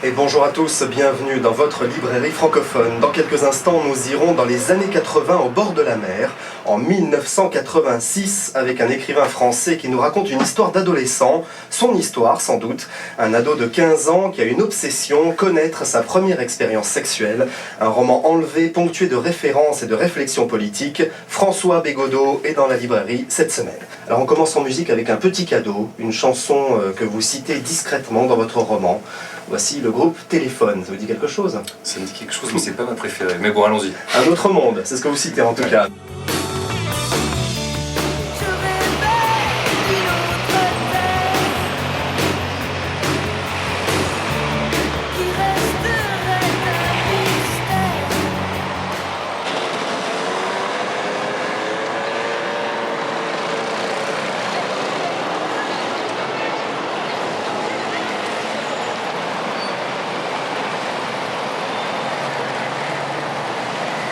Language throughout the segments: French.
Et bonjour à tous, bienvenue dans votre librairie francophone. Dans quelques instants, nous irons dans les années 80 au bord de la mer, en 1986, avec un écrivain français qui nous raconte une histoire d'adolescent, son histoire sans doute, un ado de 15 ans qui a une obsession, connaître sa première expérience sexuelle, un roman enlevé, ponctué de références et de réflexions politiques. François Bégodeau est dans la librairie cette semaine. Alors on commence en musique avec un petit cadeau, une chanson que vous citez discrètement dans votre roman. Voici le groupe Téléphone, ça vous dit quelque chose? Ça me dit quelque chose, mais c'est pas ma préférée. Mais bon, allons-y. Un autre monde, c'est ce que vous citez en tout cas.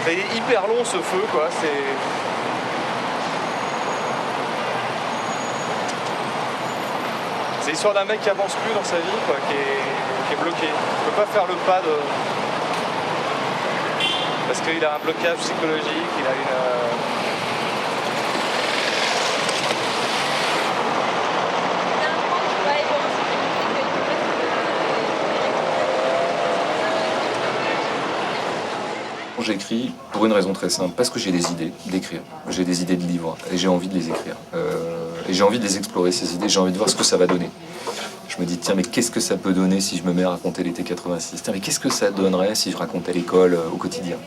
C'est hyper long ce feu quoi, c'est l'histoire d'un mec qui avance plus dans sa vie quoi, qui est bloqué. Il peut pas faire le pas de. Parce qu'il a un blocage psychologique, il a une. J'écris pour une raison très simple, parce que j'ai des idées d'écrire, j'ai des idées de livres et j'ai envie de les écrire. Et j'ai envie de les explorer ces idées, j'ai envie de voir ce que ça va donner. Je me dis tiens mais qu'est-ce que ça peut donner si je me mets à raconter l'été 86? Tiens mais qu'est-ce que ça donnerait si je racontais l'école au quotidien?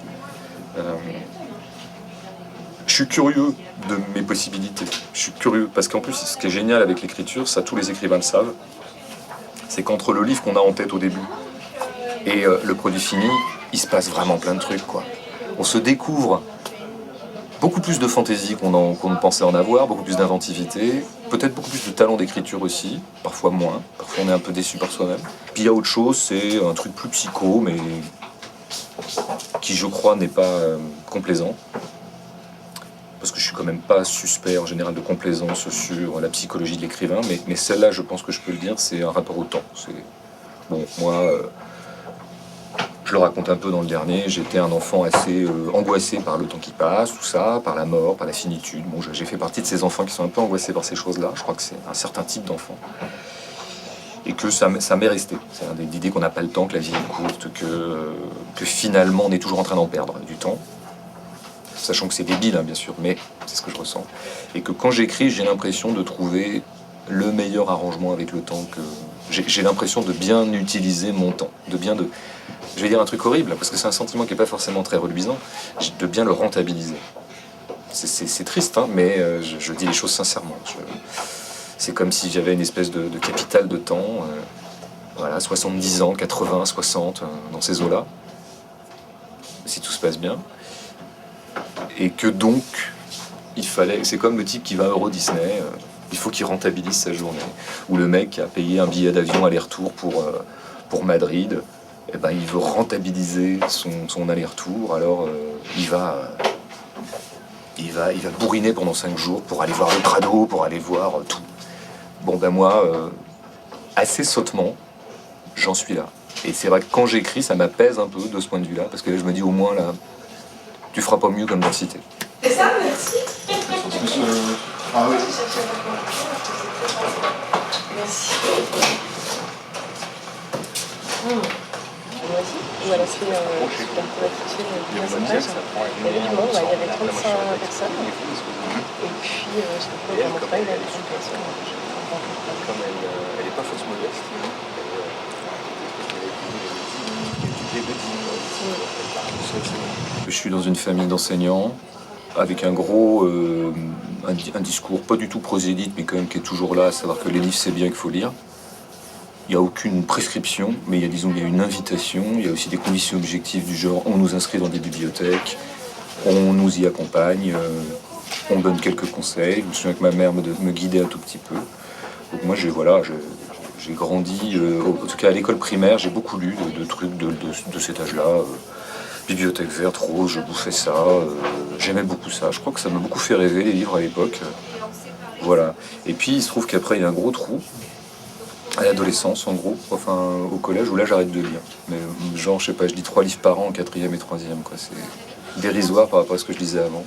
Je suis curieux de mes possibilités, je suis curieux parce qu'en plus ce qui est génial avec l'écriture, ça tous les écrivains le savent, c'est qu'entre le livre qu'on a en tête au début et le produit fini, il se passe vraiment plein de trucs, quoi. On se découvre beaucoup plus de fantaisie qu'on ne pensait en avoir, beaucoup plus d'inventivité, peut-être beaucoup plus de talent d'écriture aussi, parfois moins, parfois on est un peu déçu par soi-même. Puis il y a autre chose, c'est un truc plus psycho, mais qui je crois n'est pas complaisant. Parce que je suis quand même pas suspect en général de complaisance sur la psychologie de l'écrivain, mais celle-là, je pense que je peux le dire, c'est un rapport au temps. Bon, moi... Je le raconte un peu dans le dernier, j'étais un enfant assez angoissé par le temps qui passe, tout ça, par la mort, par la finitude. Bon, j'ai fait partie de ces enfants qui sont un peu angoissés par ces choses-là. Je crois que c'est un certain type d'enfant. Et que ça m'est resté. C'est l'idée qu'on n'a pas le temps, que la vie est courte, que finalement on est toujours en train d'en perdre du temps. Sachant que c'est débile, hein, bien sûr, mais c'est ce que je ressens. Et que quand j'écris, j'ai l'impression de trouver le meilleur arrangement avec le temps. J'ai l'impression de bien utiliser mon temps, je vais dire un truc horrible, parce que c'est un sentiment qui n'est pas forcément très reluisant, de bien le rentabiliser. C'est triste, hein, mais je dis les choses sincèrement. C'est comme si j'avais une espèce de capital de temps, voilà, 70 ans, 80, 60, dans ces eaux-là, si tout se passe bien. Et que donc, c'est comme le type qui va à Euro Disney, il faut qu'il rentabilise sa journée. Ou le mec qui a payé un billet d'avion aller-retour pour Madrid, eh ben, il veut rentabiliser son aller-retour, alors il va bourriner pendant 5 jours pour aller voir le Prado, pour aller voir tout. Bon ben moi, assez sottement, j'en suis là. Et c'est vrai que quand j'écris, ça m'apaise un peu de ce point de vue-là, parce que là, je me dis au moins là, tu feras pas mieux comme densité. C'est ça, merci. Ah oui. Merci. Moi aussi. Ou alors c'est super collaboratif. Il y avait du monde, il y avait 35 personnes. Et puis, je ne peux pas montrer, il y avait 30 personnes. Comme elle n'est pas fausse modeste, je suis dans une famille d'enseignants avec un gros un discours pas du tout prosélyte mais quand même qui est toujours là, à savoir que les livres c'est bien qu'il faut lire. Il n'y a aucune prescription, mais il y a une invitation, il y a aussi des conditions objectives du genre on nous inscrit dans des bibliothèques, on nous y accompagne, on donne quelques conseils. Je me souviens que ma mère me guidait un tout petit peu. Donc moi j'ai grandi, en tout cas à l'école primaire, j'ai beaucoup lu de trucs de cet âge-là. Bibliothèque verte, rose, je bouffais ça, j'aimais beaucoup ça. Je crois que ça m'a beaucoup fait rêver les livres à l'époque. Voilà. Et puis il se trouve qu'après il y a un gros trou. à l'adolescence, en gros, enfin au collège, où là j'arrête de lire. Mais genre, je sais pas, je lis 3 livres par an en 4e et 3e, quoi. C'est dérisoire par rapport à ce que je lisais avant.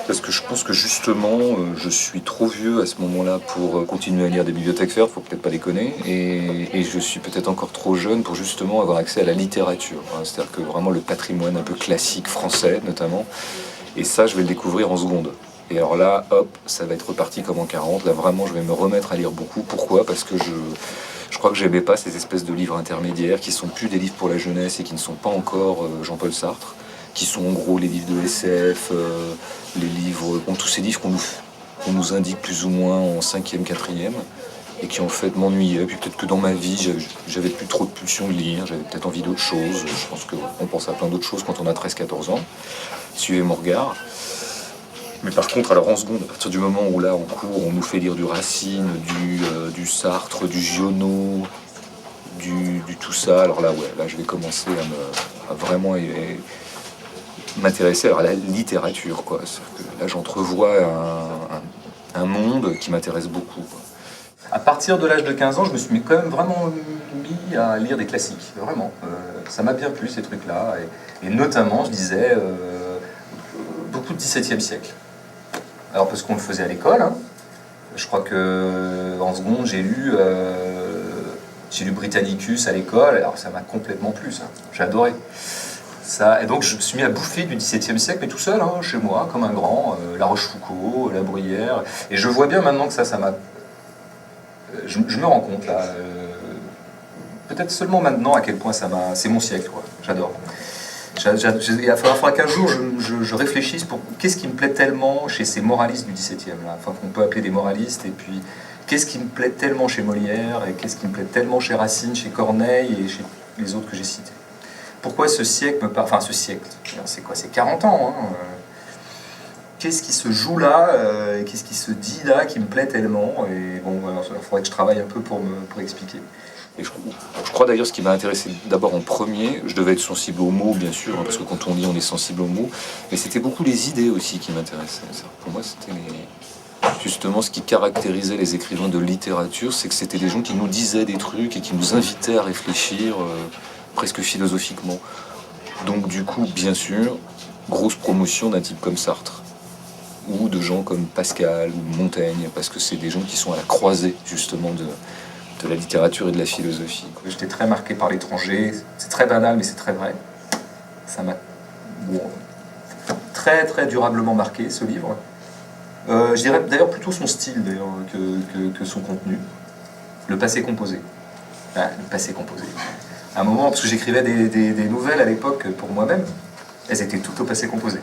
Parce que je pense que justement, je suis trop vieux à ce moment-là pour continuer à lire des bibliothèques vertes, faut peut-être pas déconner, et je suis peut-être encore trop jeune pour justement avoir accès à la littérature. Hein. C'est-à-dire que vraiment le patrimoine un peu classique français, notamment, et ça, je vais le découvrir en seconde. Et alors là, hop, ça va être reparti comme en 40. Là, vraiment, je vais me remettre à lire beaucoup. Pourquoi ? Parce que je crois que j'aimais pas ces espèces de livres intermédiaires qui sont plus des livres pour la jeunesse et qui ne sont pas encore Jean-Paul Sartre, qui sont en gros les livres de SF, les livres, bon, tous ces livres qu'on nous indique plus ou moins en 5e, 4e, et qui en fait m'ennuyaient. Puis peut-être que dans ma vie, j'avais plus trop de pulsion de lire, j'avais peut-être envie d'autre chose. Je pense qu'on pense à plein d'autres choses quand on a 13-14 ans. Suivez mon regard. Mais par contre, alors en seconde, à partir du moment où là, en cours, on nous fait lire du Racine, du Sartre, du Giono, du tout ça, alors là, ouais, là, je vais commencer à vraiment m'intéresser à la littérature, quoi. Là, j'entrevois un monde qui m'intéresse beaucoup, quoi. À partir de l'âge de 15 ans, je me suis quand même vraiment mis à lire des classiques, vraiment. Ça m'a bien plu, ces trucs-là, et notamment, je disais, beaucoup de XVIIe siècle. Alors parce qu'on le faisait à l'école, hein. Je crois que en seconde j'ai lu Britannicus à l'école, alors ça m'a complètement plu, ça. J'ai adoré. Ça, et donc je me suis mis à bouffer du XVIIe siècle, mais tout seul, hein, chez moi, comme un grand, La Rochefoucauld, La Bruyère, et je vois bien maintenant que ça m'a... Je me rends compte là, peut-être seulement maintenant à quel point ça m'a... C'est mon siècle, quoi. J'adore. Il va falloir qu'un jour je réfléchisse pour qu'est-ce qui me plaît tellement chez ces moralistes du XVIIe, là, enfin qu'on peut appeler des moralistes, et puis qu'est-ce qui me plaît tellement chez Molière, et qu'est-ce qui me plaît tellement chez Racine, chez Corneille et chez les autres que j'ai cités. Pourquoi ce siècle me parle, enfin ce siècle, c'est quoi, c'est 40 ans, hein, qu'est-ce qui se joue là, et qu'est-ce qui se dit là qui me plaît tellement, et bon, il faudrait que je travaille un peu pour expliquer. Et je crois d'ailleurs ce qui m'a intéressé d'abord en premier, je devais être sensible aux mots bien sûr, hein, parce que quand on lit on est sensible aux mots, mais c'était beaucoup les idées aussi qui m'intéressaient. Pour moi c'était justement ce qui caractérisait les écrivains de littérature, c'est que c'était des gens qui nous disaient des trucs et qui nous invitaient à réfléchir presque philosophiquement. Donc du coup bien sûr, grosse promotion d'un type comme Sartre, ou de gens comme Pascal ou Montaigne, parce que c'est des gens qui sont à la croisée justement de la littérature et de la philosophie. J'étais très marqué par l'étranger, c'est très banal mais c'est très vrai. Ça m'a très très durablement marqué ce livre. Je dirais d'ailleurs plutôt son style d'ailleurs, que son contenu. Le passé composé. Ah, le passé composé. À un moment, parce que j'écrivais des nouvelles à l'époque pour moi-même, elles étaient toutes au passé composé.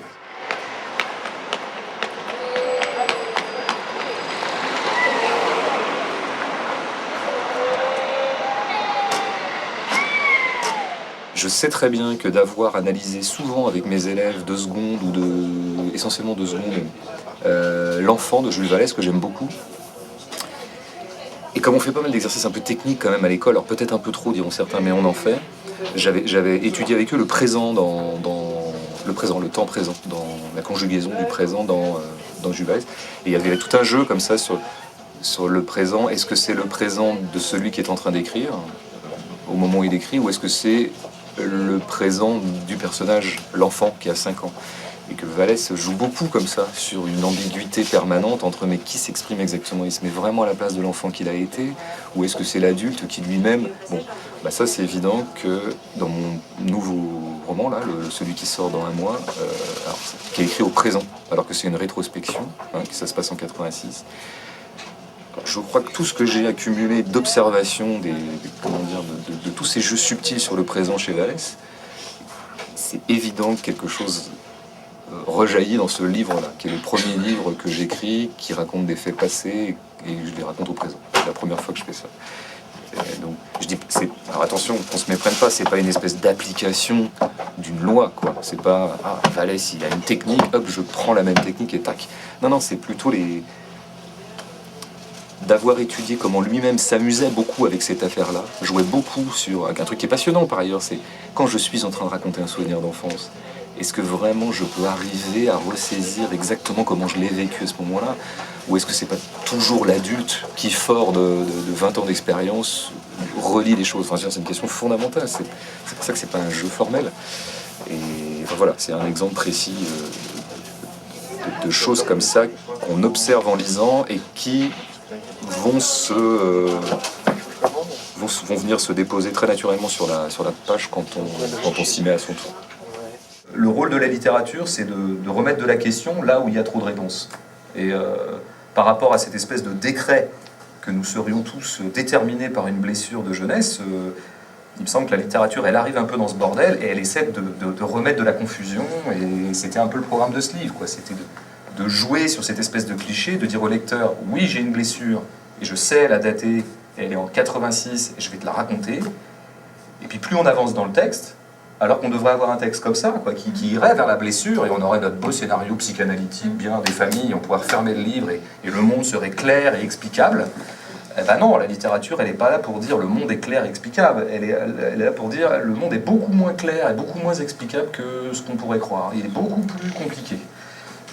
Je sais très bien que d'avoir analysé souvent avec mes élèves de seconde ou essentiellement de seconde, L'Enfant de Jules Vallès, que j'aime beaucoup. Et comme on fait pas mal d'exercices un peu techniques quand même à l'école, alors peut-être un peu trop diront certains, mais on en fait, j'avais étudié avec eux le présent le temps présent, dans la conjugaison du présent dans Jules Vallès. Et il y avait tout un jeu comme ça sur le présent. Est-ce que c'est le présent de celui qui est en train d'écrire, au moment où il écrit, ou est-ce que c'est le présent du personnage, l'enfant qui a 5 ans. Et que Vallès joue beaucoup comme ça, sur une ambiguïté permanente entre mais qui s'exprime exactement, il se met vraiment à la place de l'enfant qu'il a été, ou est-ce que c'est l'adulte qui lui-même... Bon, bah ça c'est évident que dans mon nouveau roman, là, celui qui sort dans un mois, qui est écrit au présent, alors que c'est une rétrospection, hein, que ça se passe en 86. Je crois que tout ce que j'ai accumulé d'observation de tous ces jeux subtils sur le présent chez Vallès, c'est évident que quelque chose rejaillit dans ce livre-là, qui est le premier livre que j'écris, qui raconte des faits passés et je les raconte au présent. C'est la première fois que je fais ça. Et donc, je dis, alors attention, qu'on se méprenne pas, c'est pas une espèce d'application d'une loi, quoi. C'est pas, Vallès, il a une technique, hop, je prends la même technique et tac. Non, c'est plutôt d'avoir étudié comment lui-même s'amusait beaucoup avec cette affaire-là, jouait beaucoup sur un truc qui est passionnant par ailleurs, c'est quand je suis en train de raconter un souvenir d'enfance est-ce que vraiment je peux arriver à ressaisir exactement comment je l'ai vécu à ce moment-là? Ou est-ce que c'est pas toujours l'adulte qui, fort de 20 ans d'expérience, relie les choses? Enfin, c'est une question fondamentale, c'est pour ça que c'est pas un jeu formel. Et enfin, voilà, c'est un exemple précis de choses comme ça qu'on observe en lisant et qui vont vont venir se déposer très naturellement sur la page quand on s'y met à son tour. Le rôle de la littérature, c'est de remettre de la question là où il y a trop de réponses. Et par rapport à cette espèce de décret que nous serions tous déterminés par une blessure de jeunesse, il me semble que la littérature, elle arrive un peu dans ce bordel et elle essaie de remettre de la confusion. Et c'était un peu le programme de ce livre, quoi. C'était de jouer sur cette espèce de cliché, de dire au lecteur, oui, j'ai une blessure et je sais la dater, et elle est en 86 et je vais te la raconter. Et puis plus on avance dans le texte, alors qu'on devrait avoir un texte comme ça, quoi, qui irait vers la blessure, et on aurait notre beau scénario psychanalytique, bien des familles, on pourrait refermer le livre, et le monde serait clair et explicable. Eh ben non, la littérature, elle n'est pas là pour dire le monde est clair et explicable, elle est là pour dire le monde est beaucoup moins clair et beaucoup moins explicable que ce qu'on pourrait croire. Il est beaucoup plus compliqué.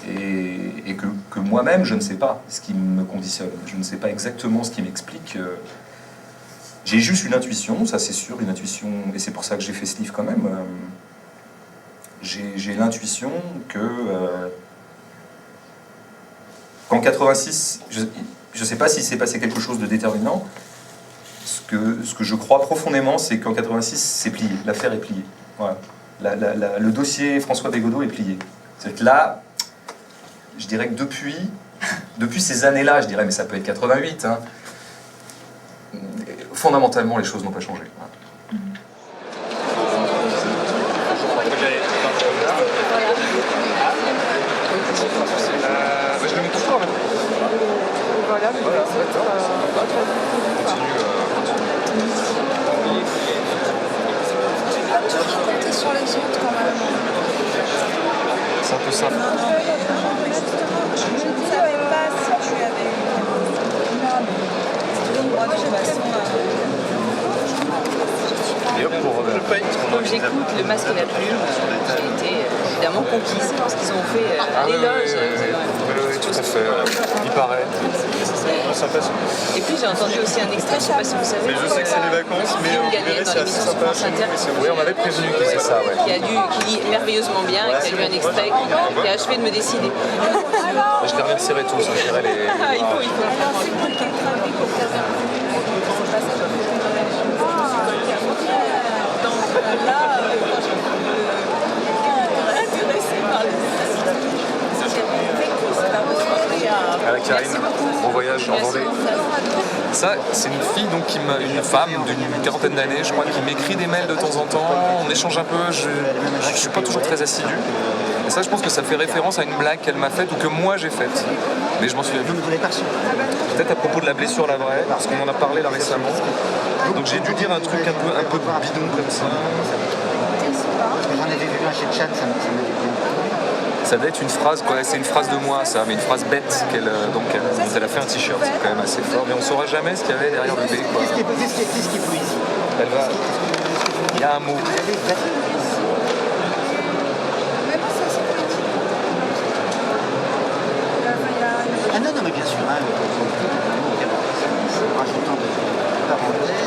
Et que moi-même, je ne sais pas ce qui me conditionne, je ne sais pas exactement ce qui m'explique. J'ai juste une intuition, ça c'est sûr, une intuition, et c'est pour ça que j'ai fait ce livre quand même. J'ai l'intuition que qu'en 86, je ne sais pas si s'est passé quelque chose de déterminant. Ce que je crois profondément, c'est qu'en 86, c'est plié, l'affaire est pliée. Voilà. Le dossier François Bégodeau est plié. C'est que là, je dirais que depuis ces années-là, je dirais, mais ça peut être 88, hein, fondamentalement, les choses n'ont pas changé. Je le mets pour toi, Voilà, mais Voilà, T'es sur les autres quand même. c'est un peu ça. Je ne savais pas si tu avais eu. Moi, de toute façon. Et hop, pour quand j'écoute Le Masque et la Plume, j'ai été évidemment conquise parce qu'ils ont fait l'éloge. Oui, tout à fait. Il paraît. Sympa. Et puis j'ai entendu aussi un extrait, je ne sais pas si vous savez. Mais je sais que c'est les vacances, mais Guillaume vous Gagné verrez, dans c'est assez l'émission sympa. France Inter. Oui, on m'avait prévenu que c'est ça, ouais. Qui lit merveilleusement bien et qui a lu un extrait qui a achevé de me décider. Je les remercierai tous, je dirais les... Ah, il faut. Là, quand je intéressé par les À la Karine, bon voyage en Vendée. Ça, c'est une fille, donc, une femme d'une quarantaine d'années, je crois, qui m'écrit des mails de temps en temps, on échange un peu, je ne suis pas toujours très assidu. Et ça, je pense que ça fait référence à une blague qu'elle m'a faite ou que moi j'ai faite. Mais je m'en souviens plus. Peut-être à propos de la blessure, la vraie, parce qu'on en a parlé là récemment. Donc j'ai dû dire un truc un peu bidon comme ça. J'en avais vu un chez Chan, ça me dit bien. Ça doit être une phrase, quoi, c'est une phrase de moi, ça, mais une phrase bête qu'elle elle a fait un t-shirt, c'est quand même assez fort, mais on saura jamais ce qu'il y avait derrière le B, quoi. Qu'est-ce qui est poésie? Elle va... Il y a un mot. Ah non, mais bien sûr, hein, rajoutant des parenthèses.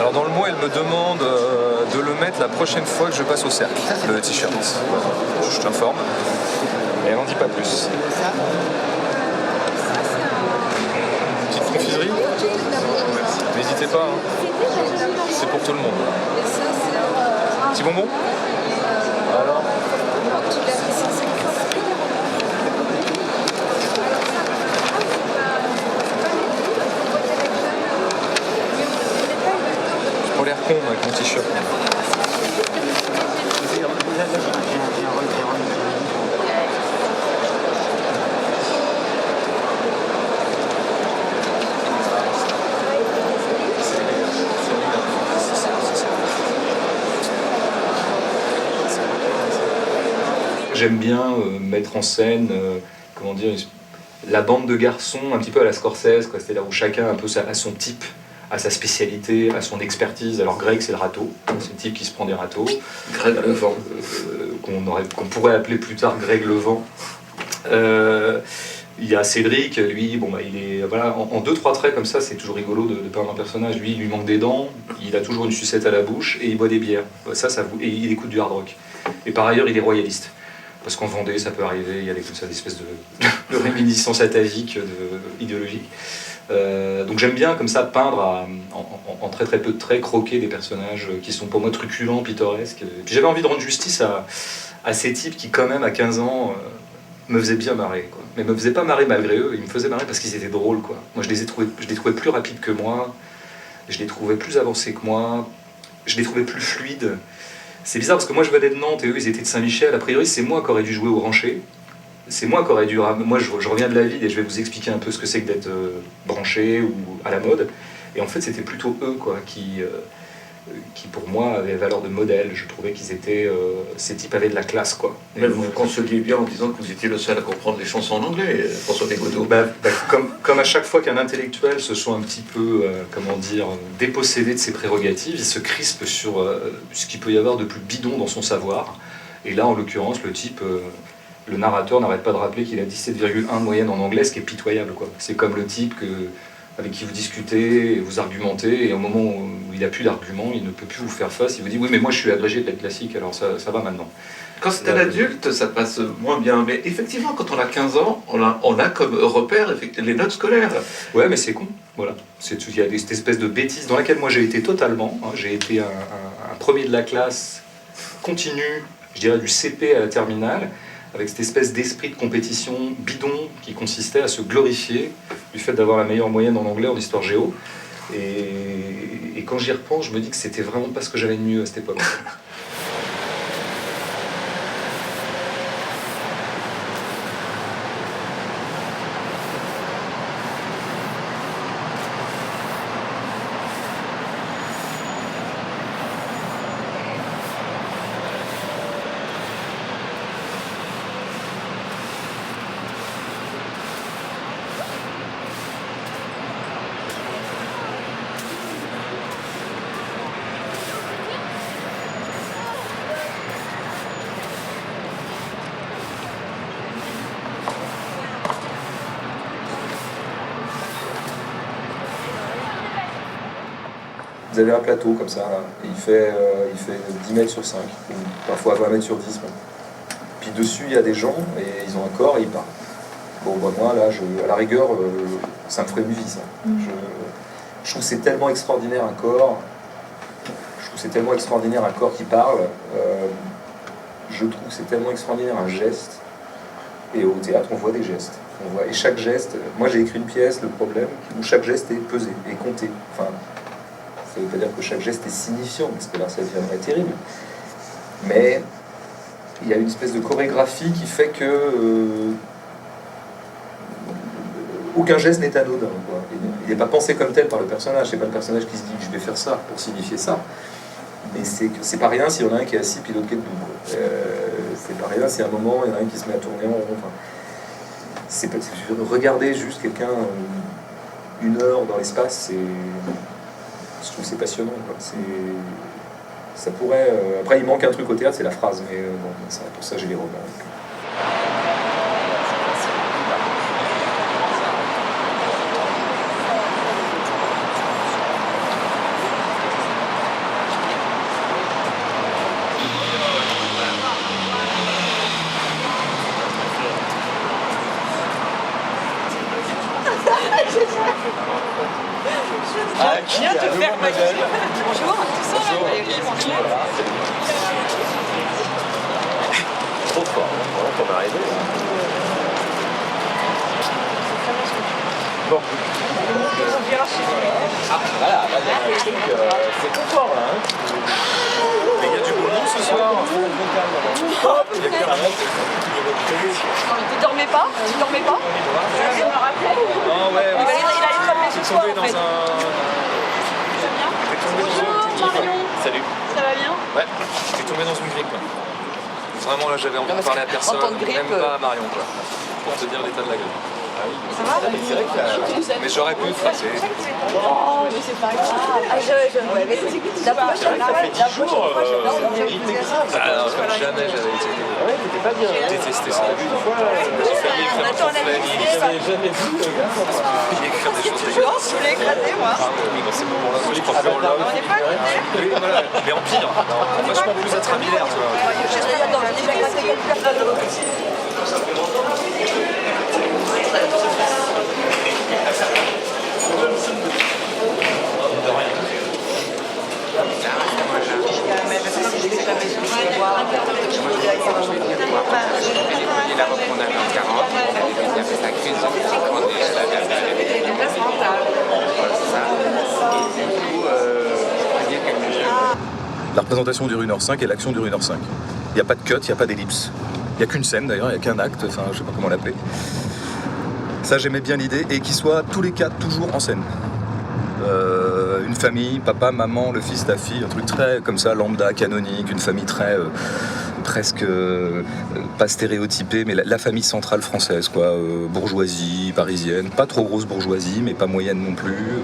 Alors dans le mot, elle me demande de le mettre la prochaine fois que je passe au cercle, le t-shirt. Je t'informe. Et elle n'en dit pas plus. Petite confiserie. N'hésitez pas, hein. C'est pour tout le monde. Petit bonbon. Alors. J'ai pas l'air con avec mon t-shirt. J'aime bien mettre en scène, comment dire, la bande de garçons un petit peu à la Scorsese, quoi, c'est-à-dire où chacun un peu a son type, à sa spécialité, à son expertise. Alors Greg, c'est le râteau, c'est le type qui se prend des râteaux. Greg Levent. Qu'on pourrait appeler plus tard Greg Levent. Il y a Cédric, lui, bon, bah, il est, voilà, en 2-3 traits comme ça, c'est toujours rigolo de peindre un personnage. Lui, il lui manque des dents, il a toujours une sucette à la bouche et il boit des bières. Et il écoute du hard rock. Et par ailleurs, il est royaliste. Parce qu'en Vendée, ça peut arriver, il y a des espèces de réminiscences ataviques, idéologiques. Donc j'aime bien comme ça peindre en très très peu de traits, croquer des personnages qui sont pour moi truculents, pittoresques. Et puis j'avais envie de rendre justice à ces types qui quand même à 15 ans me faisaient bien marrer, quoi. Mais me faisaient pas marrer malgré eux, ils me faisaient marrer parce qu'ils étaient drôles, quoi. Moi je les trouvais plus rapides que moi, je les trouvais plus avancés que moi, je les trouvais plus fluides. C'est bizarre parce que moi je venais de Nantes et eux ils étaient de Saint-Michel, a priori c'est moi qui aurais dû jouer au rancher. C'est moi qui aurais dû... Moi, je reviens de la ville et je vais vous expliquer un peu ce que c'est que d'être branché ou à la mode. Et en fait, c'était plutôt eux, quoi, qui pour moi, avaient valeur de modèle. Je trouvais qu'ils étaient... ces types avaient de la classe, quoi. Mais vous vous consoliez bien en disant que vous étiez le seul à comprendre les chansons en anglais, François Pégodeau. Comme à chaque fois qu'un intellectuel se sent un petit peu, dépossédé de ses prérogatives, il se crispe sur ce qu'il peut y avoir de plus bidon dans son savoir. Et là, en l'occurrence, le type... le narrateur n'arrête pas de rappeler qu'il a 17,1 de moyenne en anglais, ce qui est pitoyable, quoi. C'est comme le type avec qui vous discutez, et vous argumentez, et au moment où il n'a plus d'argument, il ne peut plus vous faire face, il vous dit « Oui, mais moi je suis agrégé de lettres classiques, alors ça va maintenant. » Quand c'est à l'adulte, ça passe moins bien. Mais effectivement, quand on a 15 ans, on a comme repère les notes scolaires. Ouais, mais c'est con, voilà. Il y a cette espèce de bêtise dans laquelle moi j'ai été totalement. Hein, j'ai été un premier de la classe continu, je dirais du CP à la terminale, avec cette espèce d'esprit de compétition bidon qui consistait à se glorifier du fait d'avoir la meilleure moyenne en anglais en histoire géo. Et quand j'y repense, je me dis que c'était vraiment pas ce que j'avais de mieux à cette époque. Vous avez un plateau comme ça, là, et il fait 10 mètres sur 5, ou parfois 20 mètres sur 10 même. Puis dessus, il y a des gens, et ils ont un corps, et ils parlent. Bon, bah, moi, là, à la rigueur, ça me ferait une vie, ça. Je trouve que c'est tellement extraordinaire un corps, qui parle, je trouve que c'est tellement extraordinaire un geste, et au théâtre, on voit des gestes. Et chaque geste, moi j'ai écrit une pièce, le problème, où chaque geste est pesé, et compté. Enfin, ça ne veut pas dire que chaque geste est signifiant, parce que là ça deviendrait terrible. Mais il y a une espèce de chorégraphie qui fait que aucun geste n'est anodin, quoi. Il n'est pas pensé comme tel par le personnage, c'est pas le personnage qui se dit je vais faire ça pour signifier ça. Mais c'est pas rien s'il y en a un qui est assis puis l'autre qui est debout. C'est pas rien si à un moment il y en a un qui se met à tourner en rond. Enfin, regarder juste quelqu'un une heure dans l'espace, je trouve que c'est passionnant, quoi. Ça pourrait. Après, il manque un truc au théâtre, c'est la phrase, mais bon, pour ça j'ai les romans. Je viens de faire ma gueule. Bonjour, tout ça là. Valérie, bonjour. Trop fort, vraiment qu'on est arrivé. Bon. Ah, voilà, là, il y a un truc, c'est confort là. Hein. Mais il y a du beau monde ce soir. Tu dormais pas? Tu dormais pas? Je me rappelle. Non, ouais, Il allait te ramener ce soir en fait. Bonjour Marion. Salut. Ça va bien? Ouais, t'es tombé dans une grille quoi. Vraiment, là, j'avais envie de parler à personne, en temps de grippe, même pas à Marion, quoi. Pour te dire l'état de la gueule. Ça va? Mais j'aurais pu te passer. Oh, mais c'est pas grave. Ah, ouais, mais la prochaine fois, Jamais j'avais été. J'ai détesté ça. J'ai failli écrire un pamphlet. Écrire des choses dégueulasses. je voulais écraser, moi. Ah oui, c'est bon pour la je crois plus en l'homme. On n'est pas Oui, voilà, mais en pire. Vachement plus atramilaire, tu vois. Attends, j'ai déjà écrasé quelqu'un. La représentation dure 1h05 et l'action dure 1h05. Il n'y a pas de cut, il n'y a pas d'ellipse. Il n'y a qu'une scène d'ailleurs, il n'y a qu'un acte, enfin je sais pas comment l'appeler. Ça j'aimais bien l'idée, et qu'ils soient tous les quatre toujours en scène. Une famille, papa, maman, le fils, la fille, un truc très comme ça, lambda, canonique, une famille très presque pas stéréotypée, mais la famille centrale française, quoi, bourgeoisie, parisienne, pas trop grosse bourgeoisie, mais pas moyenne non plus.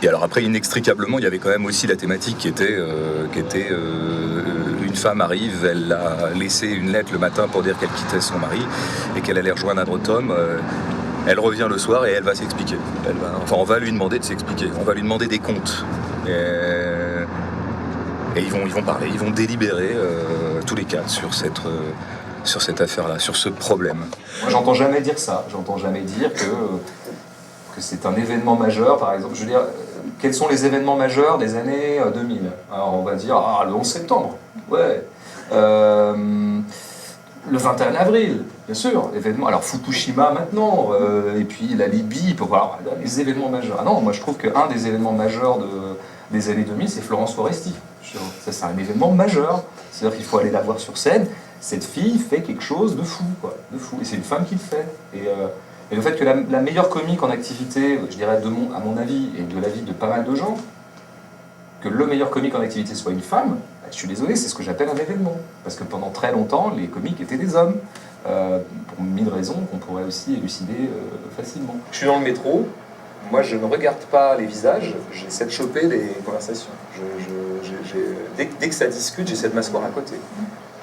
Et alors après, inextricablement, il y avait quand même aussi la thématique qui était une femme arrive, elle a laissé une lettre le matin pour dire qu'elle quittait son mari et qu'elle allait rejoindre un autre homme. Elle revient le soir et elle va s'expliquer. On va lui demander de s'expliquer. On va lui demander des comptes. Et ils vont parler, ils vont délibérer tous les quatre sur cette affaire-là, sur ce problème. Moi, j'entends jamais dire ça. J'entends jamais dire que c'est un événement majeur, par exemple. Je veux dire, quels sont les événements majeurs des années 2000 ? Alors, on va dire, le 11 septembre. Ouais. Le 21 avril, bien sûr, événement. Alors Fukushima maintenant, et puis la Libye, pour voir les événements majeurs. Ah non, moi je trouve qu'un des événements majeurs des années 2000, c'est Florence Foresti. Ça, c'est un événement majeur. C'est-à-dire qu'il faut aller la voir sur scène. Cette fille fait quelque chose de fou, quoi, de fou. Et c'est une femme qui le fait. Et le fait que la meilleure comique en activité, je dirais à mon avis, et de l'avis de pas mal de gens, que le meilleur comique en activité soit une femme, je suis désolé, c'est ce que j'appelle un événement. Parce que pendant très longtemps, les comiques étaient des hommes. Pour mille raisons qu'on pourrait aussi élucider facilement. Je suis dans le métro, moi je ne regarde pas les visages, j'essaie de choper les conversations. Dès que ça discute, j'essaie de m'asseoir à côté.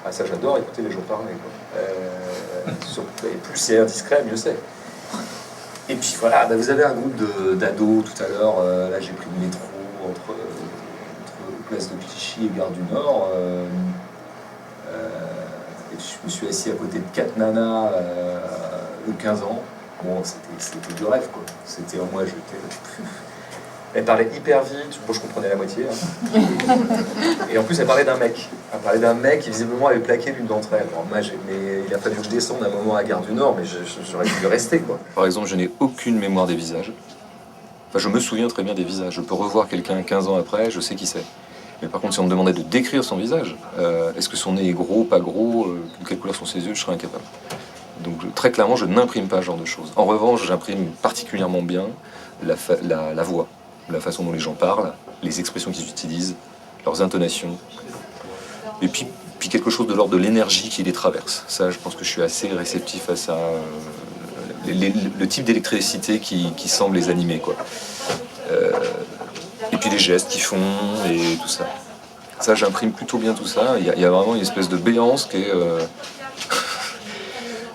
Ah, ça j'adore écouter les gens parler. Et plus c'est indiscret, mieux c'est. Et puis voilà, vous avez un groupe d'ados tout à l'heure, là j'ai pris le métro entre place de Clichy et Gare du Nord. Et je me suis assis à côté de 4 nanas de 15 ans. Bon, c'était du rêve, quoi. C'était moi, elle parlait hyper vite, bon, je comprenais la moitié. Hein. Et en plus, elle parlait d'un mec. Elle parlait d'un mec qui visiblement avait plaqué l'une d'entre elles. Bon, mais il a fallu que je descende un moment à Gare du Nord, mais j'aurais dû rester, quoi. Par exemple, je n'ai aucune mémoire des visages. Enfin, je me souviens très bien des visages. Je peux revoir quelqu'un 15 ans après, je sais qui c'est. Mais par contre, si on me demandait de décrire son visage, est-ce que son nez est gros, pas gros, de quelle couleur sont ses yeux, je serais incapable. Donc très clairement, je n'imprime pas ce genre de choses. En revanche, j'imprime particulièrement bien la voix, la façon dont les gens parlent, les expressions qu'ils utilisent, leurs intonations. Et puis quelque chose de l'ordre de l'énergie qui les traverse. Ça, je pense que je suis assez réceptif à ça. Le type d'électricité qui semble les animer, quoi. Et puis les gestes qu'ils font et tout ça. Ça, j'imprime plutôt bien tout ça. Il y a vraiment une espèce de béance qui est...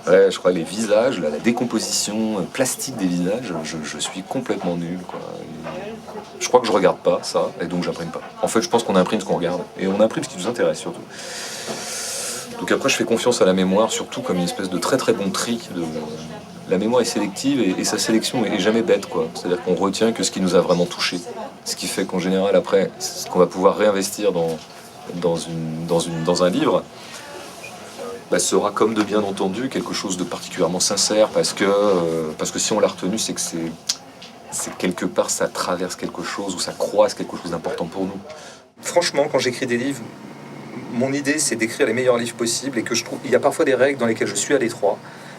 Ouais, je crois les visages, la décomposition plastique des visages, je suis complètement nul, quoi. Je crois que je regarde pas ça, et donc j'imprime pas. En fait, je pense qu'on imprime ce qu'on regarde, et on imprime ce qui nous intéresse surtout. Donc après, je fais confiance à la mémoire, surtout comme une espèce de très très bon tri. La mémoire est sélective, et sa sélection est jamais bête, quoi. C'est-à-dire qu'on retient que ce qui nous a vraiment touché. Ce qui fait qu'en général, après, ce qu'on va pouvoir réinvestir dans un livre, sera comme de bien entendu quelque chose de particulièrement sincère, parce que si on l'a retenu, c'est que c'est quelque part ça traverse quelque chose, ou ça croise quelque chose d'important pour nous. Franchement, quand j'écris des livres, mon idée c'est d'écrire les meilleurs livres possibles, et que je trouve il y a parfois des règles dans lesquelles je suis à l'étroit,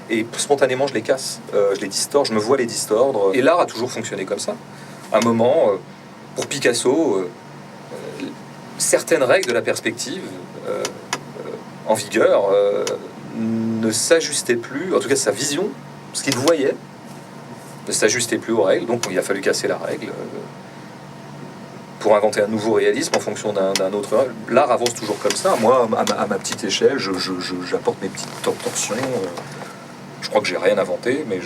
et spontanément je les casse, je les distorde, je me vois les distordre, et l'art a toujours fonctionné comme ça. À un moment, pour Picasso, certaines règles de la perspective en vigueur ne s'ajustait plus, en tout cas sa vision, ce qu'il voyait, ne s'ajustait plus aux règles, donc il a fallu casser la règle pour inventer un nouveau réalisme en fonction d'un autre. L'art avance toujours comme ça. Moi, à ma petite échelle, j'apporte mes petites torsions. Je crois que j'ai rien inventé, mais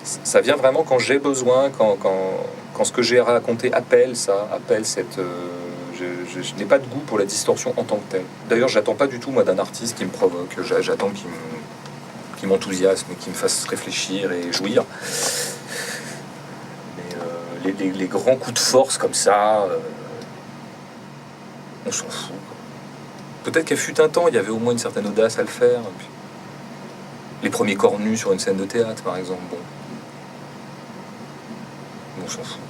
ça vient vraiment quand j'ai besoin, quand ce que j'ai à raconter appelle cette... je n'ai pas de goût pour la distorsion en tant que telle. D'ailleurs, j'attends pas du tout, moi, d'un artiste qui me provoque. J'attends qu'il m'enthousiasme, qu'il me fasse réfléchir et jouir. Mais les grands coups de force comme ça, on s'en fout. Peut-être qu'à fut un temps, il y avait au moins une certaine audace à le faire. Puis, les premiers corps nus sur une scène de théâtre, par exemple, bon. On s'en fout.